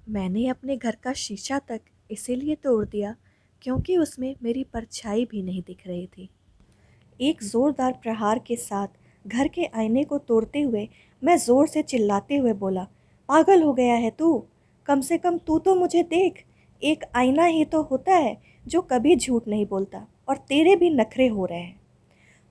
मैंने अपने घर का शीशा तक इसीलिए तोड़ दिया क्योंकि उसमें मेरी परछाई भी नहीं दिख रही थी। एक ज़ोरदार प्रहार के साथ घर के आईने को तोड़ते हुए मैं ज़ोर से चिल्लाते हुए बोला, पागल हो गया है तू? कम से कम तू तो मुझे देख। एक आईना ही तो होता है जो कभी झूठ नहीं बोलता, और तेरे भी नखरे हो रहे हैं।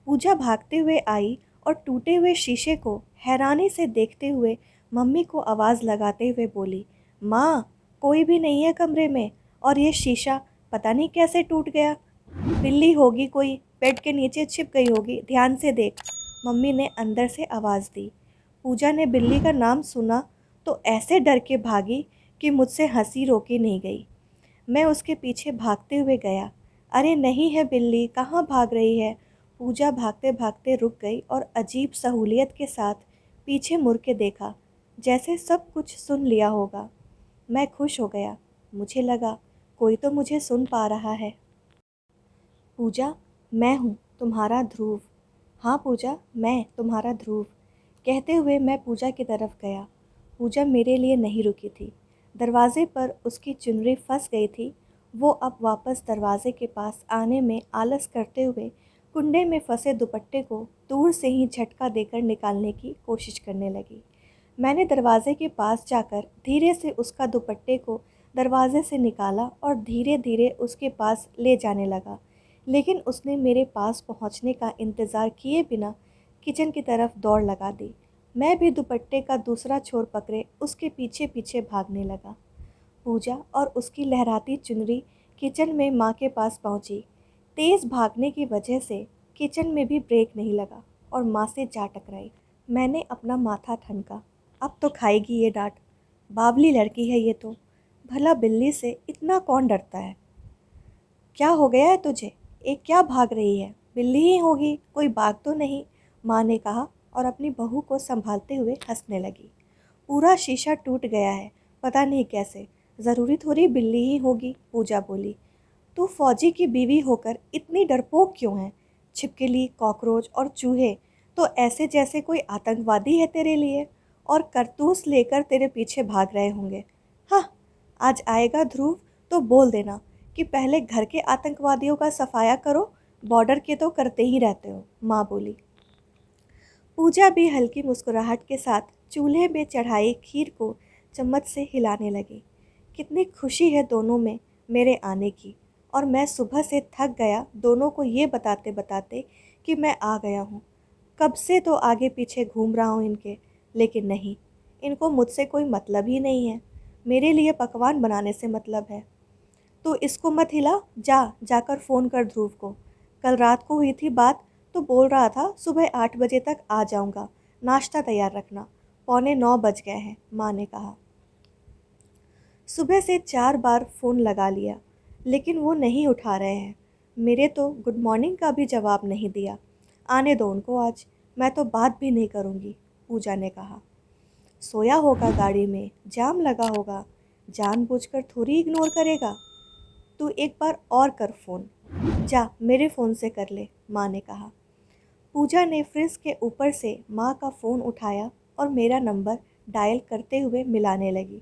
पूजा भागते हुए आई और टूटे हुए शीशे को हैरानी से देखते हुए मम्मी को आवाज़ लगाते हुए बोली, माँ, कोई भी नहीं है कमरे में, और ये शीशा पता नहीं कैसे टूट गया। बिल्ली होगी कोई, बेड के नीचे छिप गई होगी, ध्यान से देख, मम्मी ने अंदर से आवाज़ दी। पूजा ने बिल्ली का नाम सुना तो ऐसे डर के भागी कि मुझसे हंसी रोकी नहीं गई। मैं उसके पीछे भागते हुए गया। अरे नहीं है बिल्ली, कहाँ भाग रही है? पूजा भागते भागते रुक गई और अजीब सहूलियत के साथ पीछे मुड़ के देखा, जैसे सब कुछ सुन लिया होगा। मैं खुश हो गया। मुझे लगा कोई तो मुझे सुन पा रहा है। पूजा, मैं हूँ तुम्हारा ध्रुव। हाँ पूजा, मैं तुम्हारा ध्रुव, कहते हुए मैं पूजा की तरफ गया। पूजा मेरे लिए नहीं रुकी थी। दरवाजे पर उसकी चुनरी फंस गई थी। वो अब वापस दरवाजे के पास आने में आलस करते हुए कुंडे में फंसे दुपट्टे को दूर से ही झटका देकर निकालने की कोशिश करने लगी। मैंने दरवाजे के पास जाकर धीरे से उसका दुपट्टे को दरवाजे से निकाला और धीरे धीरे उसके पास ले जाने लगा, लेकिन उसने मेरे पास पहुंचने का इंतज़ार किए बिना किचन की तरफ दौड़ लगा दी। मैं भी दुपट्टे का दूसरा छोर पकड़े उसके पीछे पीछे भागने लगा। पूजा और उसकी लहराती चुनरी किचन में माँ के पास पहुँची। तेज़ भागने की वजह से किचन में भी ब्रेक नहीं लगा और माँ से जा टकराई। मैंने अपना माथा ठनका। अब तो खाएगी ये डांट। बावली लड़की है ये तो। भला बिल्ली से इतना कौन डरता है? क्या हो गया है तुझे? एक क्या भाग रही है? बिल्ली ही होगी, कोई बाघ तो नहीं, माँ ने कहा और अपनी बहू को संभालते हुए हंसने लगी। पूरा शीशा टूट गया है, पता नहीं कैसे। ज़रूरी थोड़ी बिल्ली ही होगी, पूजा बोली। तू फौजी की बीवी होकर इतनी डरपोक क्यों है? छिपकली, कॉकरोच और चूहे तो ऐसे जैसे कोई आतंकवादी है तेरे लिए, और करतूस लेकर तेरे पीछे भाग रहे होंगे। हाँ, आज आएगा ध्रुव तो बोल देना कि पहले घर के आतंकवादियों का सफाया करो, बॉर्डर के तो करते ही रहते हो, माँ बोली। पूजा भी हल्की मुस्कुराहट के साथ चूल्हे में चढ़ाई खीर को चम्मच से हिलाने लगी। कितनी खुशी है दोनों में मेरे आने की, और मैं सुबह से थक गया दोनों को ये बताते बताते कि मैं आ गया हूँ। कब से तो आगे पीछे घूम रहा हूँ इनके, लेकिन नहीं, इनको मुझसे कोई मतलब ही नहीं है। मेरे लिए पकवान बनाने से मतलब है। तो इसको मत हिला, जाकर फ़ोन कर ध्रुव को। कल रात को हुई थी बात तो बोल रहा था सुबह 8 बजे तक आ जाऊंगा, नाश्ता तैयार रखना। 8:45 बज गए हैं, माँ ने कहा। सुबह से 4 बार फ़ोन लगा लिया, लेकिन वो नहीं उठा रहे हैं। मेरे तो गुड मॉर्निंग का भी जवाब नहीं दिया। आने दो उनको आज, मैं तो बात भी नहीं करूँगी, पूजा ने कहा। सोया होगा गाड़ी में, जाम लगा होगा, जानबूझकर थोड़ी इग्नोर करेगा। तू एक बार और कर फ़ोन, जा मेरे फ़ोन से कर ले, माँ ने कहा। पूजा ने फ्रिज के ऊपर से माँ का फ़ोन उठाया और मेरा नंबर डायल करते हुए मिलाने लगी।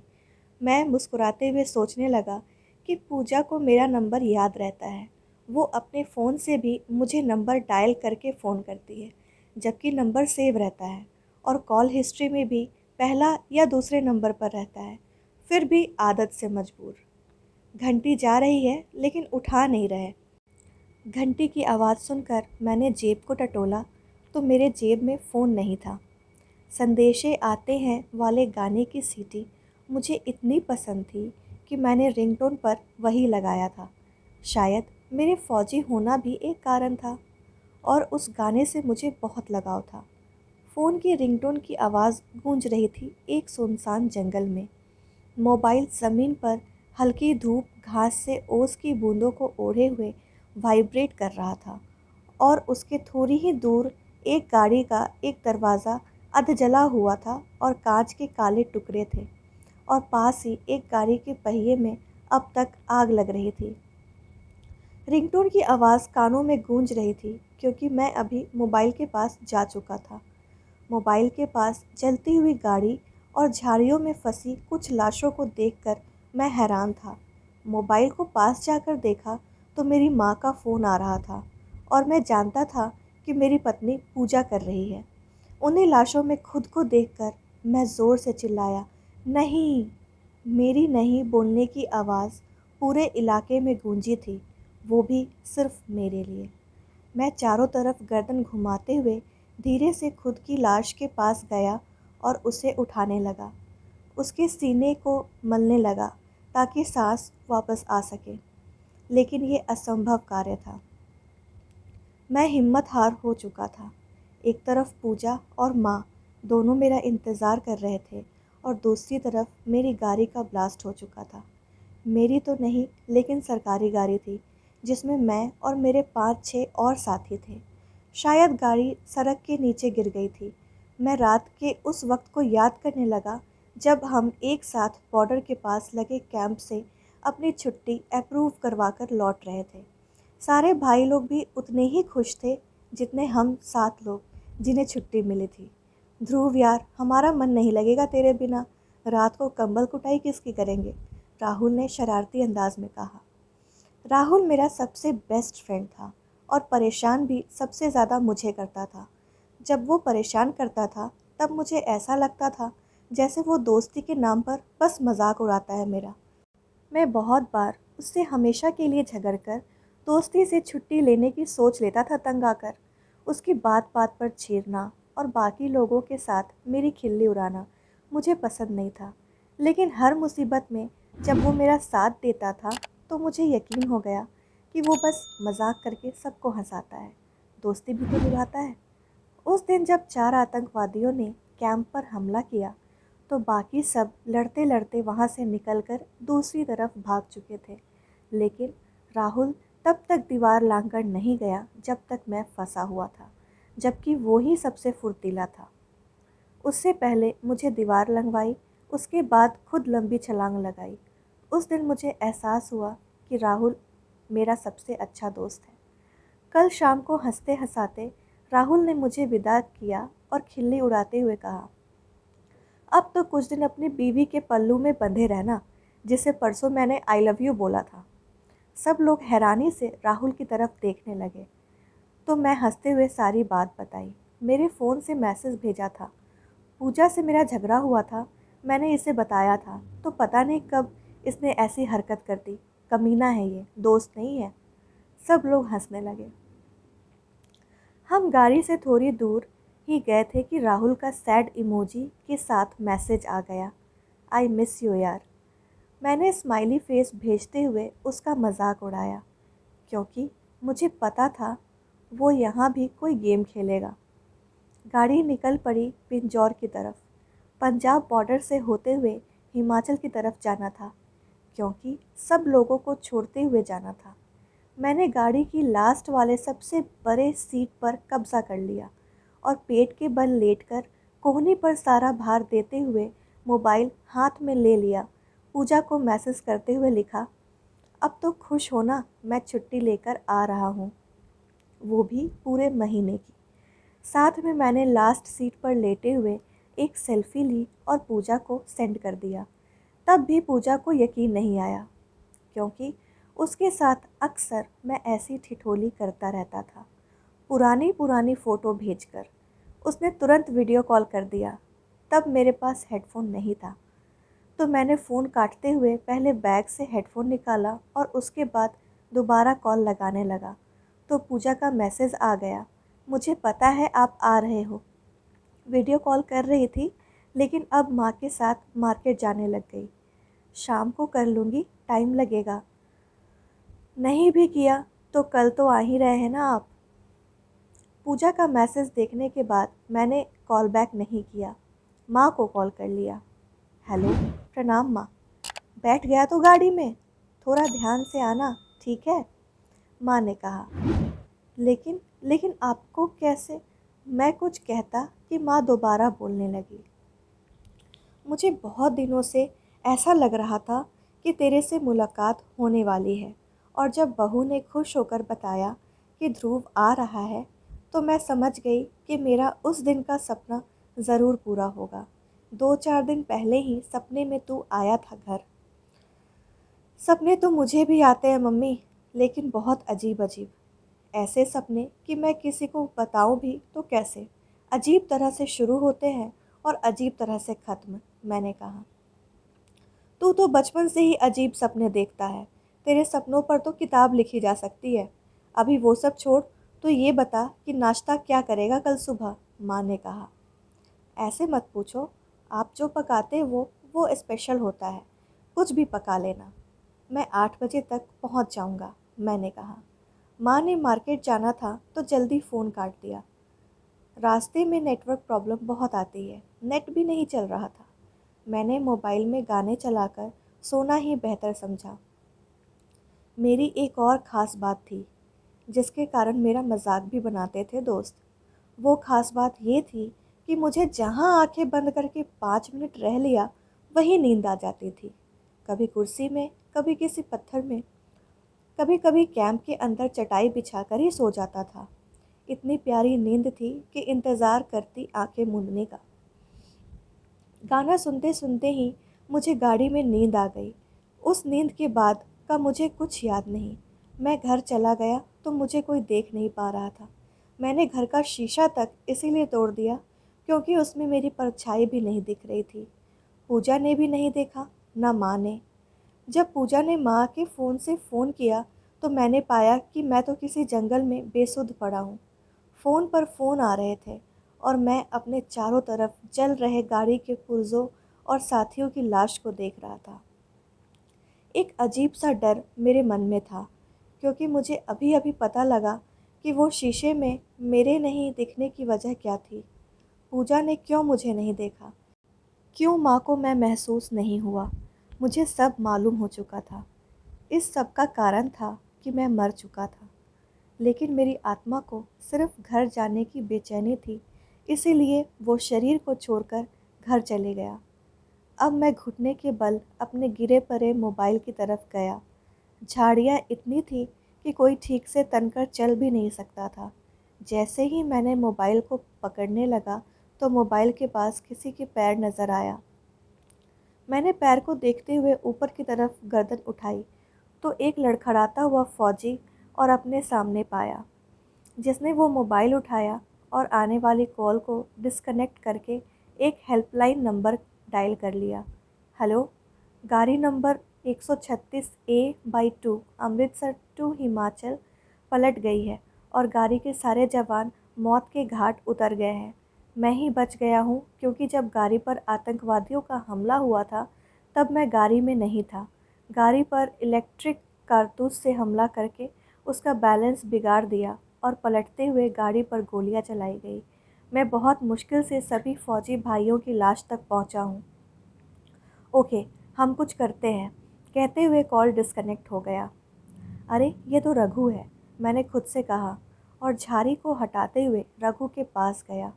मैं मुस्कुराते हुए सोचने लगा कि पूजा को मेरा नंबर याद रहता है। वो अपने फ़ोन से भी मुझे नंबर डायल करके फ़ोन करती है, जबकि नंबर सेव रहता है और कॉल हिस्ट्री में भी पहला या दूसरे नंबर पर रहता है। फिर भी आदत से मजबूर। घंटी जा रही है लेकिन उठा नहीं रहे। घंटी की आवाज़ सुनकर मैंने जेब को टटोला तो मेरे जेब में फ़ोन नहीं था। संदेशे आते हैं वाले गाने की सीटी मुझे इतनी पसंद थी कि मैंने रिंगटोन पर वही लगाया था। शायद मेरे फ़ौजी होना भी एक कारण था, और उस गाने से मुझे बहुत लगाव था। फ़ोन की रिंगटोन की आवाज़ गूंज रही थी एक सुनसान जंगल में। मोबाइल ज़मीन पर हल्की धूप घास से ओस की बूंदों को ओढ़े हुए वाइब्रेट कर रहा था, और उसके थोड़ी ही दूर एक गाड़ी का एक दरवाज़ा अध जला हुआ था और कांच के काले टुकड़े थे, और पास ही एक गाड़ी के पहिए में अब तक आग लग रही थी। रिंगटोन की आवाज़ कानों में गूंज रही थी क्योंकि मैं अभी मोबाइल के पास जा चुका था। मोबाइल के पास जलती हुई गाड़ी और झाड़ियों में फंसी कुछ लाशों को देखकर मैं हैरान था। मोबाइल को पास जाकर देखा तो मेरी माँ का फ़ोन आ रहा था और मैं जानता था कि मेरी पत्नी पूजा कर रही है। उन्हीं लाशों में खुद को देखकर मैं ज़ोर से चिल्लाया, नहीं! मेरी नहीं बोलने की आवाज़ पूरे इलाके में गूंजी थी, वो भी सिर्फ मेरे लिए। मैं चारों तरफ गर्दन घुमाते हुए धीरे से खुद की लाश के पास गया और उसे उठाने लगा। उसके सीने को मलने लगा ताकि सांस वापस आ सके, लेकिन ये असंभव कार्य था। मैं हिम्मत हार हो चुका था। एक तरफ पूजा और माँ दोनों मेरा इंतज़ार कर रहे थे और दूसरी तरफ मेरी गाड़ी का ब्लास्ट हो चुका था। मेरी तो नहीं, लेकिन सरकारी गाड़ी थी जिसमें मैं और मेरे 5-6 और साथी थे। शायद गाड़ी सड़क के नीचे गिर गई थी। मैं रात के उस वक्त को याद करने लगा जब हम एक साथ बॉर्डर के पास लगे कैंप से अपनी छुट्टी अप्रूव करवा कर लौट रहे थे। सारे भाई लोग भी उतने ही खुश थे जितने हम 7 लोग जिन्हें छुट्टी मिली थी। ध्रुव यार, हमारा मन नहीं लगेगा तेरे बिना। रात को कंबल कुटाई किसकी करेंगे? राहुल ने शरारती अंदाज में कहा। राहुल मेरा सबसे बेस्ट फ्रेंड था और परेशान भी सबसे ज़्यादा मुझे करता था। जब वो परेशान करता था तब मुझे ऐसा लगता था जैसे वो दोस्ती के नाम पर बस मजाक उड़ाता है मेरा। मैं बहुत बार उससे हमेशा के लिए झगड़कर दोस्ती से छुट्टी लेने की सोच लेता था तंग आकर। उसकी बात बात पर छेड़ना और बाकी लोगों के साथ मेरी खिल्ली उड़ाना मुझे पसंद नहीं था। लेकिन हर मुसीबत में जब वो मेरा साथ देता था तो मुझे यकीन हो गया कि वो बस मजाक करके सबको हंसाता है, दोस्ती भी तो निभाता है। उस दिन जब 4 आतंकवादियों ने कैंप पर हमला किया तो बाकी सब लड़ते लड़ते वहाँ से निकलकर दूसरी तरफ भाग चुके थे, लेकिन राहुल तब तक दीवार लांघकर नहीं गया जब तक मैं फंसा हुआ था, जबकि वो ही सबसे फुर्तीला था। उससे पहले मुझे दीवार लंघवाई, उसके बाद खुद लंबी छलांग लगाई। उस दिन मुझे एहसास हुआ कि राहुल मेरा सबसे अच्छा दोस्त है। कल शाम को हंसते हंसाते राहुल ने मुझे विदा किया और खिल्ली उड़ाते हुए कहा, अब तो कुछ दिन अपनी बीवी के पल्लू में बंधे रहना, जिसे परसों मैंने आई लव यू बोला था। सब लोग हैरानी से राहुल की तरफ देखने लगे तो मैं हंसते हुए सारी बात बताई। मेरे फ़ोन से मैसेज भेजा था, पूजा से मेरा झगड़ा हुआ था, मैंने इसे बताया था तो पता नहीं कब इसने ऐसी हरकत कर दी। कमीना है ये, दोस्त नहीं है। सब लोग हंसने लगे। हम गाड़ी से थोड़ी दूर ही गए थे कि राहुल का सैड इमोजी के साथ मैसेज आ गया, आई मिस यू यार। मैंने स्माइली फेस भेजते हुए उसका मजाक उड़ाया क्योंकि मुझे पता था वो यहाँ भी कोई गेम खेलेगा। गाड़ी निकल पड़ी पिंजौर की तरफ। पंजाब बॉर्डर से होते हुए हिमाचल की तरफ जाना था क्योंकि सब लोगों को छोड़ते हुए जाना था। मैंने गाड़ी की लास्ट वाले सबसे बड़े सीट पर कब्जा कर लिया और पेट के बल लेटकर कोहनी पर सारा भार देते हुए मोबाइल हाथ में ले लिया। पूजा को मैसेज करते हुए लिखा, अब तो खुश हो ना, मैं छुट्टी लेकर आ रहा हूँ, वो भी पूरे महीने की। साथ में मैंने लास्ट सीट पर लेटे हुए एक सेल्फी ली और पूजा को सेंड कर दिया। तब भी पूजा को यकीन नहीं आया क्योंकि उसके साथ अक्सर मैं ऐसी ठिठोली करता रहता था, पुरानी पुरानी फ़ोटो भेजकर। उसने तुरंत वीडियो कॉल कर दिया। तब मेरे पास हेडफोन नहीं था तो मैंने फ़ोन काटते हुए पहले बैग से हेडफोन निकाला और उसके बाद दोबारा कॉल लगाने लगा तो पूजा का मैसेज आ गया, मुझे पता है आप आ रहे हो। वीडियो कॉल कर रही थी लेकिन अब माँ के साथ मार्केट जाने लग गई। शाम को कर लूँगी, टाइम लगेगा। नहीं भी किया तो कल तो आ ही रहे हैं ना आप। पूजा का मैसेज देखने के बाद मैंने कॉल बैक नहीं किया, माँ को कॉल कर लिया। हेलो, प्रणाम माँ। बैठ गया तो गाड़ी में, थोड़ा ध्यान से आना, ठीक है? माँ ने कहा। लेकिन लेकिन आपको कैसे? मैं कुछ कहता कि माँ दोबारा बोलने लगी, मुझे बहुत दिनों से ऐसा लग रहा था कि तेरे से मुलाकात होने वाली है और जब बहू ने खुश होकर बताया कि ध्रुव आ रहा है तो मैं समझ गई कि मेरा उस दिन का सपना ज़रूर पूरा होगा। 2-4 दिन पहले ही सपने में तू आया था घर। सपने तो मुझे भी आते हैं मम्मी, लेकिन बहुत अजीब अजीब। ऐसे सपने कि मैं किसी को बताऊं भी तो कैसे। अजीब तरह से शुरू होते हैं और अजीब तरह से ख़त्म। मैंने कहा, तू तो बचपन से ही अजीब सपने देखता है। तेरे सपनों पर तो किताब लिखी जा सकती है। अभी वो सब छोड़, तो ये बता कि नाश्ता क्या करेगा कल सुबह। माँ ने कहा, ऐसे मत पूछो, आप जो पकाते हो वो स्पेशल होता है। कुछ भी पका लेना। मैं 8 बजे तक पहुंच जाऊंगा। मैंने कहा। माँ ने मार्केट जाना था तो जल्दी फ़ोन काट दिया। रास्ते में नेटवर्क प्रॉब्लम बहुत आती है, नेट भी नहीं चल रहा था। मैंने मोबाइल में गाने चलाकर सोना ही बेहतर समझा। मेरी एक और ख़ास बात थी, जिसके कारण मेरा मजाक भी बनाते थे दोस्त। वो ख़ास बात ये थी कि मुझे जहाँ आंखें बंद करके 5 मिनट रह लिया, वहीं नींद आ जाती थी। कभी कुर्सी में, कभी किसी पत्थर में, कभी कभी कैंप के अंदर चटाई बिछाकर ही सो जाता था। इतनी प्यारी नींद थी कि इंतज़ार करती आंखें मूंदने का। गाना सुनते सुनते ही मुझे गाड़ी में नींद आ गई। उस नींद के बाद का मुझे कुछ याद नहीं। मैं घर चला गया तो मुझे कोई देख नहीं पा रहा था। मैंने घर का शीशा तक इसीलिए तोड़ दिया क्योंकि उसमें मेरी परछाई भी नहीं दिख रही थी। पूजा ने भी नहीं देखा, ना माँ ने। जब पूजा ने माँ के फ़ोन से फ़ोन किया तो मैंने पाया कि मैं तो किसी जंगल में बेसुध पड़ा हूँ। फ़ोन पर फ़ोन आ रहे थे और मैं अपने चारों तरफ जल रहे गाड़ी के पुर्जों और साथियों की लाश को देख रहा था। एक अजीब सा डर मेरे मन में था क्योंकि मुझे अभी अभी पता लगा कि वो शीशे में मेरे नहीं दिखने की वजह क्या थी। पूजा ने क्यों मुझे नहीं देखा, क्यों माँ को मैं महसूस नहीं हुआ। मुझे सब मालूम हो चुका था। इस सब का कारण था कि मैं मर चुका था, लेकिन मेरी आत्मा को सिर्फ घर जाने की बेचैनी थी, इसीलिए वो शरीर को छोड़कर घर चले गया। अब मैं घुटने के बल अपने गिरे पड़े मोबाइल की तरफ गया। झाड़ियाँ इतनी थी कि कोई ठीक से तनकर चल भी नहीं सकता था। जैसे ही मैंने मोबाइल को पकड़ने लगा तो मोबाइल के पास किसी के पैर नज़र आया। मैंने पैर को देखते हुए ऊपर की तरफ गर्दन उठाई तो एक लड़खड़ाता हुआ फौजी और अपने सामने पाया, जिसने वो मोबाइल उठाया और आने वाली कॉल को डिस्कनेक्ट करके एक हेल्पलाइन नंबर डायल कर लिया। हेलो, गाड़ी number 136A/2 Amritsar to Himachal पलट गई है और गाड़ी के सारे जवान मौत के घाट उतर गए हैं। मैं ही बच गया हूँ क्योंकि जब गाड़ी पर आतंकवादियों का हमला हुआ था तब मैं गाड़ी में नहीं था। गाड़ी पर इलेक्ट्रिक कारतूस से हमला करके उसका बैलेंस बिगाड़ दिया और पलटते हुए गाड़ी पर गोलियां चलाई गई। मैं बहुत मुश्किल से सभी फौजी भाइयों की लाश तक पहुंचा हूं। ओके, हम कुछ करते हैं, कहते हुए कॉल डिस्कनेक्ट हो गया। अरे ये तो रघु है, मैंने खुद से कहा और झाड़ी को हटाते हुए रघु के पास गया।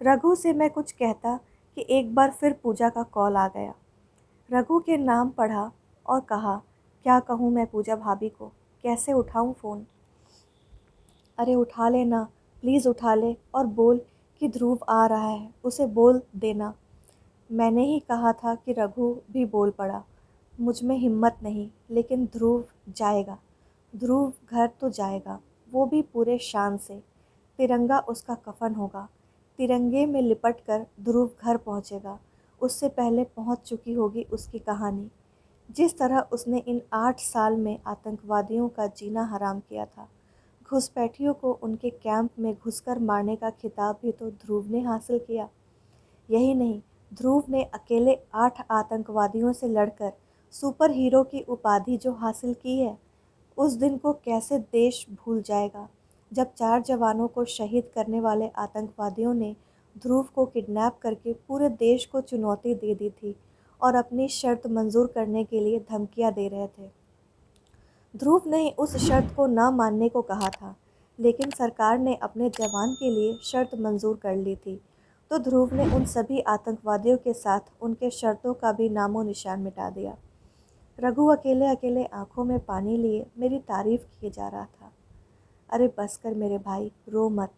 रघु से मैं कुछ कहता कि एक बार फिर पूजा का कॉल आ गया। रघु के नाम पढ़ा और कहा, क्या कहूँ मैं पूजा भाभी को, कैसे उठाऊँ फ़ोन। अरे उठा लेना, प्लीज़ उठा ले और बोल कि ध्रुव आ रहा है, उसे बोल देना। मैंने ही कहा था कि रघु भी बोल पड़ा, मुझ में हिम्मत नहीं, लेकिन ध्रुव जाएगा। ध्रुव घर तो जाएगा, वो भी पूरे शान से। तिरंगा उसका कफन होगा। तिरंगे में लिपट कर ध्रुव घर पहुंचेगा। उससे पहले पहुंच चुकी होगी उसकी कहानी। जिस तरह उसने इन 8 साल में आतंकवादियों का जीना हराम किया था। घुसपैठियों को उनके कैंप में घुसकर मारने का खिताब भी तो ध्रुव ने हासिल किया। यही नहीं, ध्रुव ने अकेले 8 आतंकवादियों से लड़कर सुपर हीरो की उपाधि जो हासिल की है, उस दिन को कैसे देश भूल जाएगा जब 4 जवानों को शहीद करने वाले आतंकवादियों ने ध्रुव को किडनैप करके पूरे देश को चुनौती दे दी थी और अपनी शर्त मंजूर करने के लिए धमकियां दे रहे थे। ध्रुव ने उस शर्त को न मानने को कहा था, लेकिन सरकार ने अपने जवान के लिए शर्त मंजूर कर ली थी, तो ध्रुव ने उन सभी आतंकवादियों के साथ उनके शर्तों का भी नामो निशान मिटा दिया। रघु अकेले अकेले आंखों में पानी लिए मेरी तारीफ किए जा रहा था। अरे बस कर मेरे भाई, रो मत।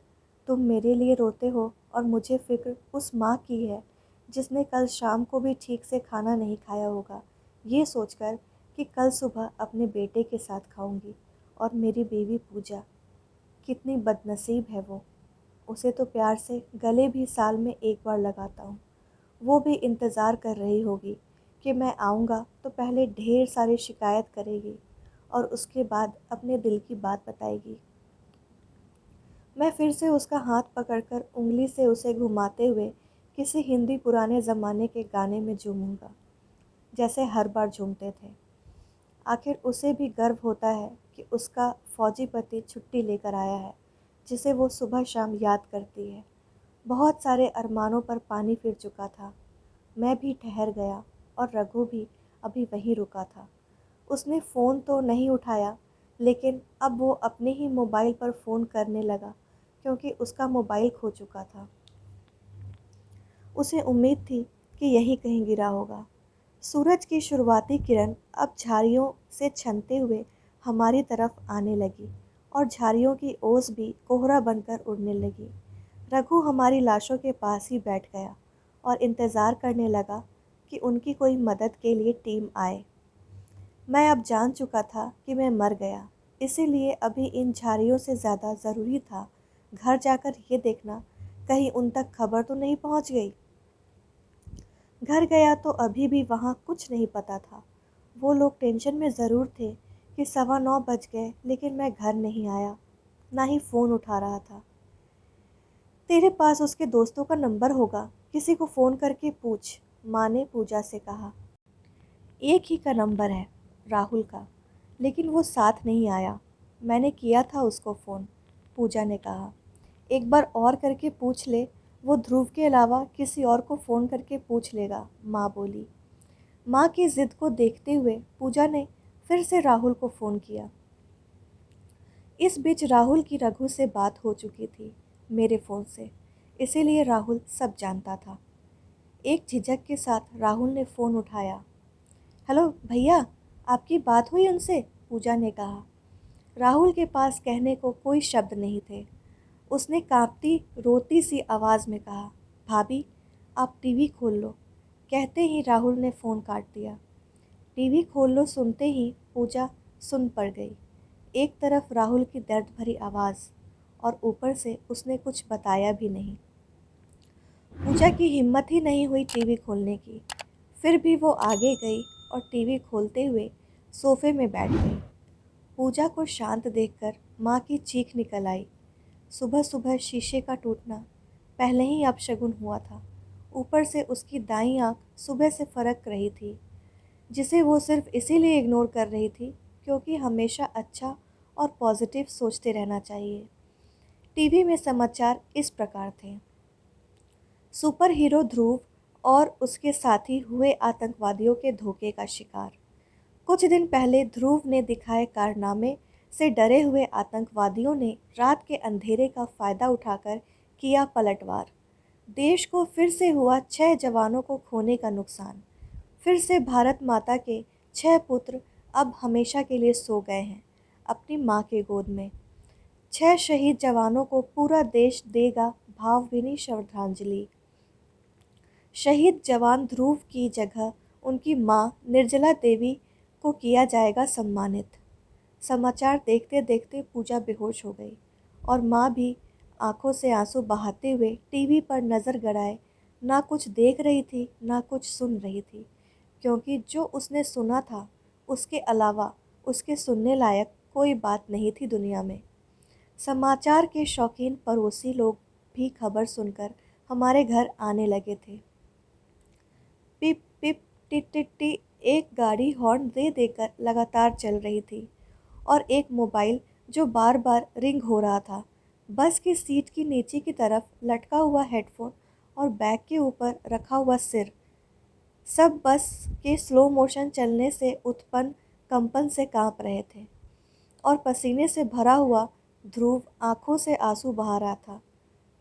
तुम मेरे लिए रोते हो और मुझे फ़िक्र उस माँ की है जिसने कल शाम को भी ठीक से खाना नहीं खाया होगा, ये सोचकर कि कल सुबह अपने बेटे के साथ खाऊंगी। और मेरी बीवी पूजा, कितनी बदनसीब है वो। उसे तो प्यार से गले भी साल में एक बार लगाता हूँ। वो भी इंतज़ार कर रही होगी कि मैं आऊँगा तो पहले ढेर सारी शिकायत करेगी और उसके बाद अपने दिल की बात बताएगी। मैं फिर से उसका हाथ पकड़कर उंगली से उसे घुमाते हुए किसी हिंदी पुराने ज़माने के गाने में झूमूंगा, जैसे हर बार झूमते थे। आखिर उसे भी गर्व होता है कि उसका फौजी पति छुट्टी लेकर आया है, जिसे वो सुबह शाम याद करती है। बहुत सारे अरमानों पर पानी फिर चुका था। मैं भी ठहर गया और रघु भी अभी वहीं रुका था। उसने फ़ोन तो नहीं उठाया, लेकिन अब वो अपने ही मोबाइल पर फ़ोन करने लगा, क्योंकि उसका मोबाइल खो चुका था। उसे उम्मीद थी कि यहीं कहीं गिरा होगा। सूरज की शुरुआती किरण अब झाड़ियों से छनते हुए हमारी तरफ आने लगी और झाड़ियों की ओस भी कोहरा बनकर उड़ने लगी। रघु हमारी लाशों के पास ही बैठ गया और इंतज़ार करने लगा कि उनकी कोई मदद के लिए टीम आए। मैं अब जान चुका था कि मैं मर गया, इसीलिए अभी इन झाड़ियों से ज़्यादा ज़रूरी था घर जाकर ये देखना कहीं उन तक खबर तो नहीं पहुंच गई। घर गया तो अभी भी वहाँ कुछ नहीं पता था। वो लोग टेंशन में ज़रूर थे कि 9:15 बज गए, लेकिन मैं घर नहीं आया, ना ही फ़ोन उठा रहा था। तेरे पास उसके दोस्तों का नंबर होगा, किसी को फ़ोन करके पूछ, माँ ने पूजा से कहा। एक ही का नंबर है, राहुल का, लेकिन वो साथ नहीं आया। मैंने किया था उसको फ़ोन, पूजा ने कहा। एक बार और करके पूछ ले, वो ध्रुव के अलावा किसी और को फ़ोन करके पूछ लेगा, माँ बोली। माँ की ज़िद को देखते हुए पूजा ने फिर से राहुल को फ़ोन किया। इस बीच राहुल की रघु से बात हो चुकी थी मेरे फ़ोन से, इसीलिए राहुल सब जानता था। एक झिझक के साथ राहुल ने फ़ोन उठाया। हेलो भैया, आपकी बात हुई उनसे? पूजा ने कहा। राहुल के पास कहने को कोई शब्द नहीं थे। उसने कांपती रोती सी आवाज़ में कहा, भाभी आप टीवी खोल लो। कहते ही राहुल ने फ़ोन काट दिया। टीवी खोल लो सुनते ही पूजा सुन पड़ गई। एक तरफ राहुल की दर्द भरी आवाज़ और ऊपर से उसने कुछ बताया भी नहीं। पूजा की हिम्मत ही नहीं हुई टीवी खोलने की। फिर भी वो आगे गई और टीवी खोलते हुए सोफे में बैठ गई। पूजा को शांत देखकर माँ की चीख निकल आई। सुबह सुबह शीशे का टूटना पहले ही अपशगुन हुआ था। ऊपर से उसकी दाईं आंख सुबह से फरक रही थी, जिसे वो सिर्फ इसीलिए इग्नोर कर रही थी क्योंकि हमेशा अच्छा और पॉजिटिव सोचते रहना चाहिए। टीवी में समाचार इस प्रकार थे। सुपर हीरो ध्रुव और उसके साथी हुए आतंकवादियों के धोखे का शिकार। कुछ दिन पहले ध्रुव ने दिखाए कारनामे से डरे हुए आतंकवादियों ने रात के अंधेरे का फ़ायदा उठाकर किया पलटवार। देश को फिर से हुआ 6 जवानों को खोने का नुकसान। फिर से भारत माता के 6 पुत्र अब हमेशा के लिए सो गए हैं अपनी माँ के गोद में। 6 शहीद जवानों को पूरा देश देगा भावभीनी श्रद्धांजलि। शहीद जवान ध्रुव की जगह उनकी मां निर्जला देवी को किया जाएगा सम्मानित। समाचार देखते देखते पूजा बेहोश हो गई और मां भी आंखों से आंसू बहाते हुए टीवी पर नज़र गड़ाए ना कुछ देख रही थी ना कुछ सुन रही थी, क्योंकि जो उसने सुना था उसके अलावा उसके सुनने लायक कोई बात नहीं थी दुनिया में। समाचार के शौकीन पड़ोसी लोग भी खबर सुनकर हमारे घर आने लगे थे। पिप पिप टिट टिट टी, एक गाड़ी हॉर्न दे देकर लगातार चल रही थी और एक मोबाइल जो बार बार रिंग हो रहा था। बस की सीट की नीचे की तरफ लटका हुआ हेडफोन और बैग के ऊपर रखा हुआ सिर, सब बस के स्लो मोशन चलने से उत्पन्न कंपन से कांप रहे थे। और पसीने से भरा हुआ ध्रुव आंखों से आंसू बहा रहा था।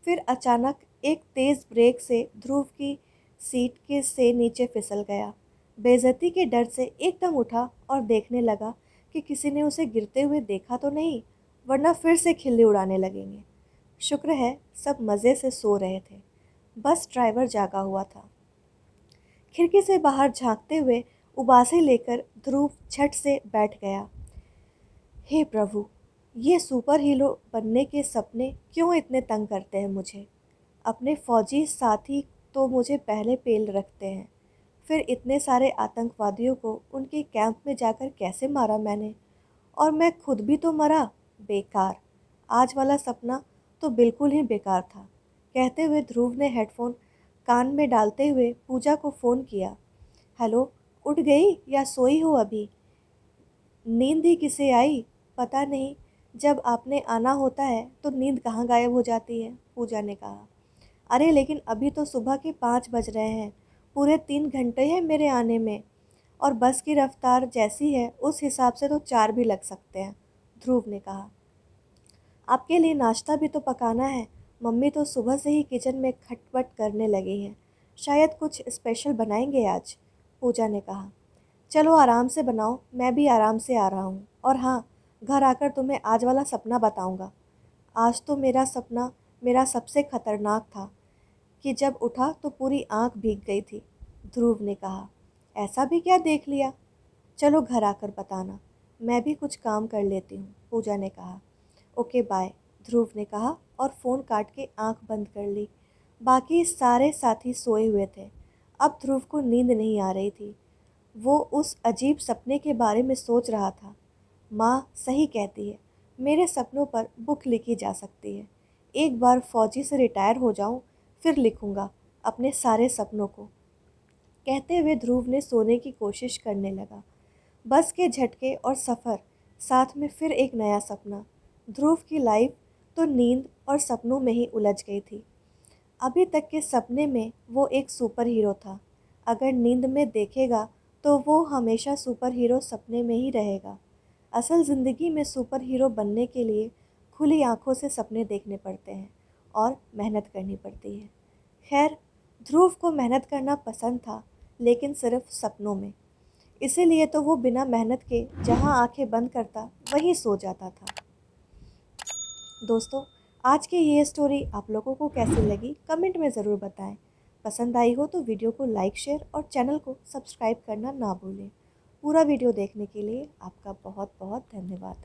फिर अचानक एक तेज़ ब्रेक से ध्रुव की सीट के से नीचे फिसल गया। बेइज्जती के डर से एकदम उठा और देखने लगा कि किसी ने उसे गिरते हुए देखा तो नहीं, वरना फिर से खिल्ली उड़ाने लगेंगे। शुक्र है सब मज़े से सो रहे थे, बस ड्राइवर जागा हुआ था। खिड़की से बाहर झांकते हुए उबासी लेकर ध्रुव झट से बैठ गया। हे प्रभु, ये सुपर हीरो बनने के सपने क्यों इतने तंग करते हैं मुझे। अपने फौजी साथी तो मुझे पहले पेल रखते हैं, फिर इतने सारे आतंकवादियों को उनके कैंप में जाकर कैसे मारा मैंने, और मैं खुद भी तो मरा। बेकार। आज वाला सपना तो बिल्कुल ही बेकार था। कहते हुए ध्रुव ने हेडफोन कान में डालते हुए पूजा को फ़ोन किया। हेलो, उठ गई या सोई हो अभी? नींद ही किसे आई, पता नहीं। जब आपने आना होता है तो नींद कहाँ गायब हो जाती है, पूजा ने कहा। अरे लेकिन अभी तो सुबह के 5 बज रहे हैं, पूरे 3 घंटे हैं मेरे आने में, और बस की रफ्तार जैसी है उस हिसाब से तो 4 भी लग सकते हैं, ध्रुव ने कहा। आपके लिए नाश्ता भी तो पकाना है। मम्मी तो सुबह से ही किचन में खटपट करने लगी हैं। शायद कुछ स्पेशल बनाएंगे आज, पूजा ने कहा। चलो आराम से बनाओ, मैं भी आराम से आ रहा हूँ। और हाँ, घर आकर तुम्हें आज वाला सपना बताऊँगा। आज तो मेरा सपना मेरा सबसे खतरनाक था कि जब उठा तो पूरी आँख भीग गई थी, ध्रुव ने कहा। ऐसा भी क्या देख लिया? चलो घर आकर बताना, मैं भी कुछ काम कर लेती हूँ, पूजा ने कहा। ओके बाय, ध्रुव ने कहा और फ़ोन काट के आंख बंद कर ली। बाकी सारे साथी सोए हुए थे। अब ध्रुव को नींद नहीं आ रही थी। वो उस अजीब सपने के बारे में सोच रहा था। माँ सही कहती है, मेरे सपनों पर बुक लिखी जा सकती है। एक बार फौजी से रिटायर हो जाऊँ, फिर लिखूँगा अपने सारे सपनों को। कहते हुए ध्रुव ने सोने की कोशिश करने लगा। बस के झटके और सफ़र, साथ में फिर एक नया सपना। ध्रुव की लाइफ तो नींद और सपनों में ही उलझ गई थी। अभी तक के सपने में वो एक सुपर हीरो था। अगर नींद में देखेगा तो वो हमेशा सुपर हीरो सपने में ही रहेगा। असल ज़िंदगी में सुपर हीरो बनने के लिए खुली आंखों से सपने देखने पड़ते हैं और मेहनत करनी पड़ती है। खैर, ध्रुव को मेहनत करना पसंद था, लेकिन सिर्फ सपनों में। इसीलिए तो वो बिना मेहनत के जहाँ आंखें बंद करता वहीं सो जाता था। दोस्तों, आज की ये स्टोरी आप लोगों को कैसी लगी कमेंट में ज़रूर बताएं। पसंद आई हो तो वीडियो को लाइक, शेयर और चैनल को सब्सक्राइब करना ना भूलें। पूरा वीडियो देखने के लिए आपका बहुत बहुत धन्यवाद।